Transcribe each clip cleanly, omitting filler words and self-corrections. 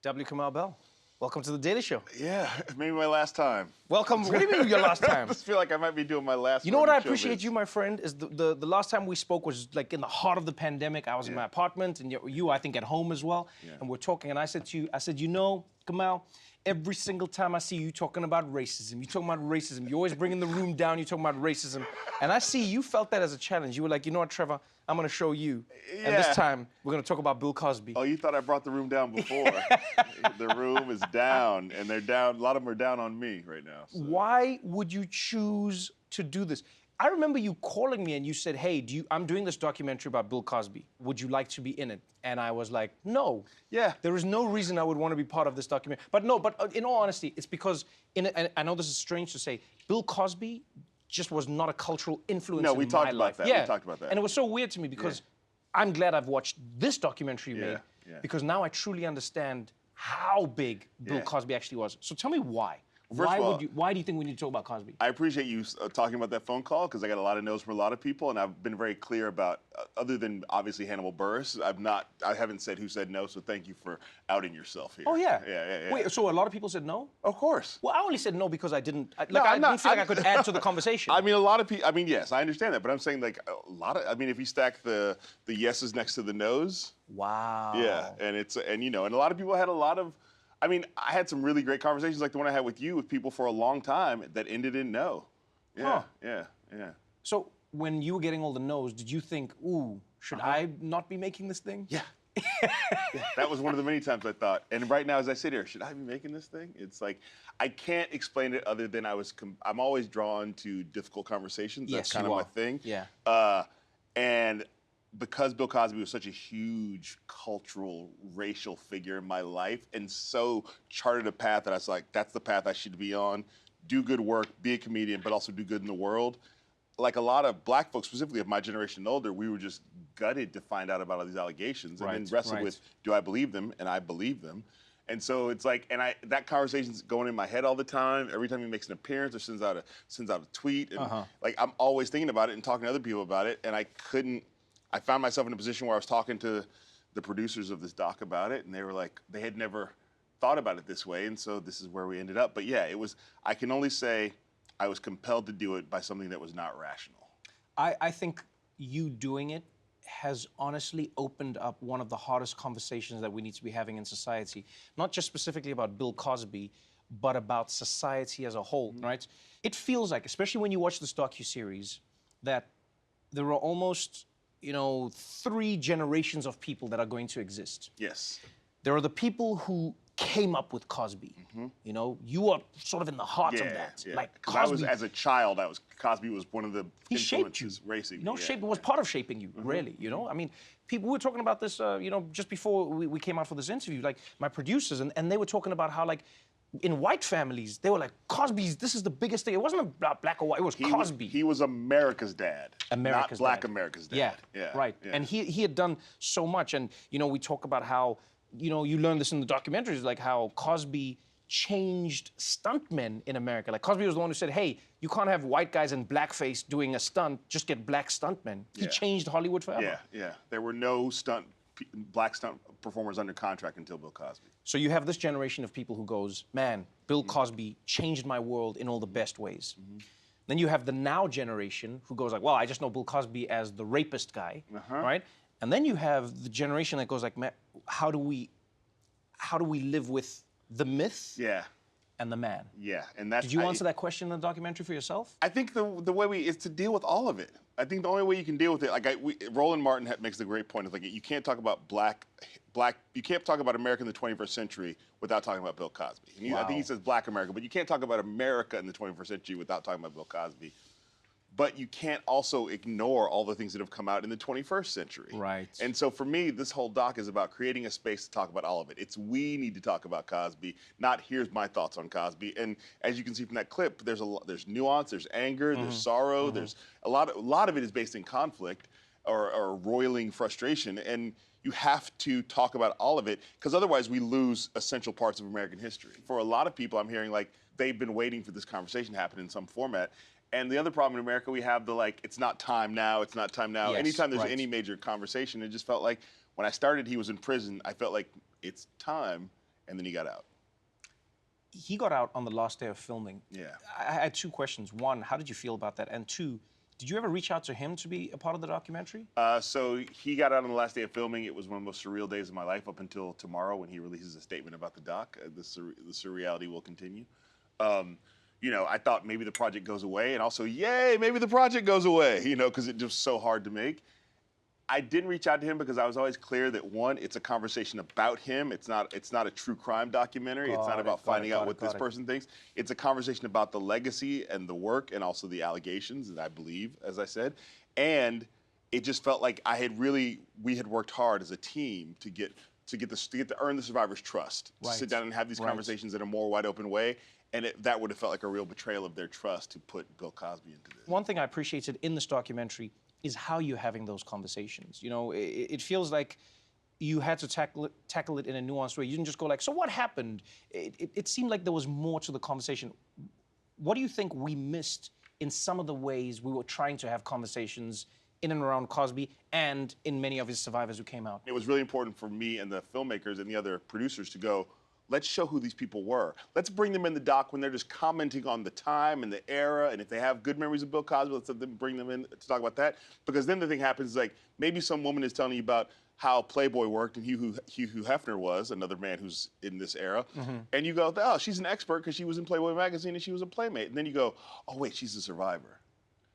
W. Kamau Bell. Welcome to The Daily Show. Yeah, maybe my last time. Welcome. What do you mean your last time? I just feel like I might be doing my last. You know what I appreciate you, my friend, is the last time we spoke was like in the heart of the pandemic. I was in my apartment, and you, I think, at home as well. Yeah. And we're talking, and I said to you, you know, Kamau, every single time I see you talking about racism, you're always bringing the room down, you're talking about racism. And I see you felt that as a challenge. You were like, you know what, Trevor, I'm gonna show you. Yeah. And this time, we're gonna talk about Bill Cosby. Oh, you thought I brought the room down before. The room is down, and they're down, a lot of them are down on me right now. So. Why would you choose to do this? I remember you calling me and you said, hey, I'm doing this documentary about Bill Cosby. Would you like to be in it? And I was like, no. Yeah. There is no reason I would want to be part of this documentary. But no, in all honesty, it's because, and I know this is strange to say, Bill Cosby just was not a cultural influence in my life. No, we talked about that. Yeah. We talked about that. And it was so weird to me because I'm glad I've watched this documentary you made because now I truly understand how big Bill Cosby actually was. So tell me why. Why do you think we need to talk about Cosby? I appreciate you talking about that phone call because I got a lot of no's from a lot of people, and I've been very clear about, other than obviously Hannibal Buress, I haven't said who said no, so thank you for outing yourself here. Oh, yeah. Yeah. Wait, so a lot of people said no? Of course. Well, I only said no because I didn't feel like I could add to the conversation. I mean, a lot of people, yes, I understand that, but I'm saying like a lot of, if you stack the yeses next to the no's. Wow. Yeah, and a lot of people had a lot of, I had some really great conversations like the one I had with you with people for a long time that ended in no. Yeah, yeah. So when you were getting all the no's, did you think, ooh, should I not be making this thing? Yeah. Yeah. That was one of the many times I thought. And right now, as I sit here, should I be making this thing? It's like, I can't explain it other than I'm always drawn to difficult conversations. That's kind of my thing. Yeah. And because Bill Cosby was such a huge cultural, racial figure in my life and so charted a path that I was like, that's the path I should be on, do good work, be a comedian, but also do good in the world. Like a lot of black folks, specifically of my generation and older, we were just gutted to find out about all these allegations and then wrestle with, do I believe them? And I believe them. And so it's like, that conversation's going in my head all the time. Every time he makes an appearance or sends out a tweet, and like I'm always thinking about it and talking to other people about it, and I found myself in a position where I was talking to the producers of this doc about it, and they were like, they had never thought about it this way, and so this is where we ended up. But yeah, I can only say I was compelled to do it by something that was not rational. I think you doing it has honestly opened up one of the hardest conversations that we need to be having in society, not just specifically about Bill Cosby, but about society as a whole, right? It feels like, especially when you watch this docuseries, that there are almost 3 generations of people that are going to exist. Yes. There are the people who came up with Cosby. You are sort of in the heart of that. Yeah. Like Cosby, as a child, Cosby was one of the influences racing. Was part of shaping you, really. People were talking about this, just before we came out for this interview. Like my producers, and they were talking about how in white families, they were like, this is the biggest thing. It wasn't about black or white, it was Cosby. He was America's dad, not black America's dad. Yeah, right. Yeah. And he had done so much. And, we talk about how, you learn this in the documentaries, like how Cosby changed stuntmen in America. Like Cosby was the one who said, hey, you can't have white guys in blackface doing a stunt, just get black stuntmen. He changed Hollywood forever. Yeah. There were no black stunt performers under contract until Bill Cosby. So you have this generation of people who goes, man, Bill Cosby changed my world in all the best ways. Then you have the now generation who goes like, well, I just know Bill Cosby as the rapist guy, right? And then you have the generation that goes like, man, how do we live with the myth and the man? Yeah, and that's. Did you answer that question in the documentary for yourself? I think the way is to deal with all of it. I think the only way you can deal with it, Roland Martin makes the great point of you can't talk about you can't talk about America in the 21st century without talking about Bill Cosby. I think he says Black America, but you can't talk about America in the 21st century without talking about Bill Cosby. But you can't also ignore all the things that have come out in the 21st century. Right. And so for me, this whole doc is about creating a space to talk about all of it. We need to talk about Cosby, not here's my thoughts on Cosby. And as you can see from that clip, there's nuance, there's anger, there's sorrow, there's a lot of it is based in conflict or roiling frustration. And you have to talk about all of it because otherwise we lose essential parts of American history. For a lot of people, I'm hearing they've been waiting for this conversation to happen in some format. And the other problem in America, we have it's not time now, it's not time now. Yes, anytime there's any major conversation, it just felt like when I started, he was in prison, I felt like it's time. and then he got out. He got out on the last day of filming. Yeah. I had two questions. One, how did you feel about that? And two, did you ever reach out to him to be a part of the documentary? So he got out on the last day of filming. It was one of the most surreal days of my life up until tomorrow when he releases a statement about the doc. The surreality will continue. You know, I thought maybe the project goes away, and also, yay, maybe the project goes away, you know, because it's just so hard to make. I didn't reach out to him because I was always clear that, one, it's a conversation about him. It's not a true crime documentary. It's not about finding out what this person thinks. It's a conversation about the legacy and the work and also the allegations that I believe, as I said. And it just felt like we had worked hard as a team to earn the survivors' trust, to sit down and have these conversations in a more wide open way. And that would have felt like a real betrayal of their trust to put Bill Cosby into this. One thing I appreciated in this documentary is how you're having those conversations. You know, it feels like you had to tackle it in a nuanced way. You didn't just go like, so what happened? It seemed like there was more to the conversation. What do you think we missed in some of the ways we were trying to have conversations in and around Cosby and in many of his survivors who came out? It was really important for me and the filmmakers and the other producers to go, let's show who these people were. Let's bring them in the doc when they're just commenting on the time and the era, and if they have good memories of Bill Cosby, let's let them bring them in to talk about that. Because then the thing happens is like, maybe some woman is telling you about how Playboy worked and Hugh Hefner was, another man who's in this era, and you go, oh, she's an expert because she was in Playboy magazine and she was a playmate. And then you go, oh wait, she's a survivor.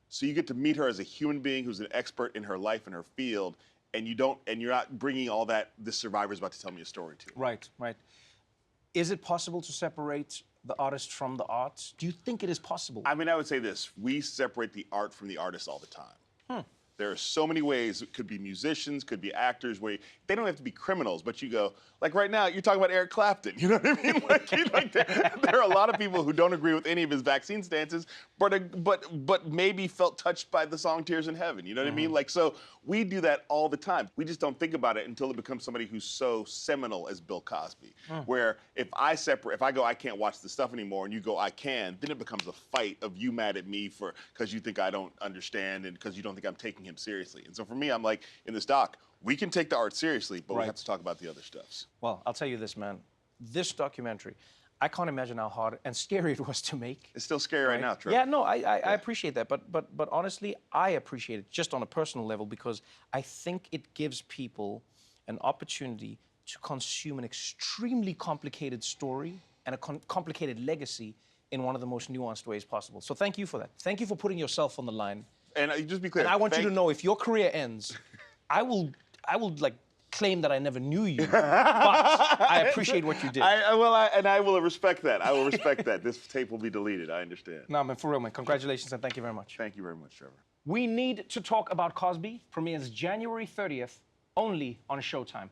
So you get to meet her as a human being who's an expert in her life and her field, and you're not bringing all that this survivor's about to tell me a story to. Right, right. Is it possible to separate the artist from the art? Do you think it is possible? I mean, I would say this. We separate the art from the artist all the time. There are so many ways. It could be musicians, could be actors, where they don't have to be criminals, but you go, like right now, you're talking about Eric Clapton, you know what I mean? There are a lot of people who don't agree with any of his vaccine stances, but maybe felt touched by the song Tears in Heaven, you know what I mean? Like, so we do that all the time. We just don't think about it until it becomes somebody who's so seminal as Bill Cosby, where if I go, I can't watch this stuff anymore, and you go, I can, then it becomes a fight of you mad at me because you think I don't understand and because you don't think I'm taking him seriously. And so for me, I'm like, in this doc, we can take the art seriously, but we have to talk about the other stuffs. Well, I'll tell you this, man. This documentary, I can't imagine how hard and scary it was to make. It's still scary right now, Trevor. Yeah, no, I appreciate that. But honestly, I appreciate it just on a personal level because I think it gives people an opportunity to consume an extremely complicated story and a complicated legacy in one of the most nuanced ways possible. So thank you for that. Thank you for putting yourself on the line. And just be clear. And I want you to know, if your career ends, I will like claim that I never knew you, but I appreciate what you did. I will respect that. I will respect that. This tape will be deleted. I understand. No, man, for real, man. Congratulations and thank you very much. Thank you very much, Trevor. We Need to Talk About Cosby premieres January 30th, only on Showtime.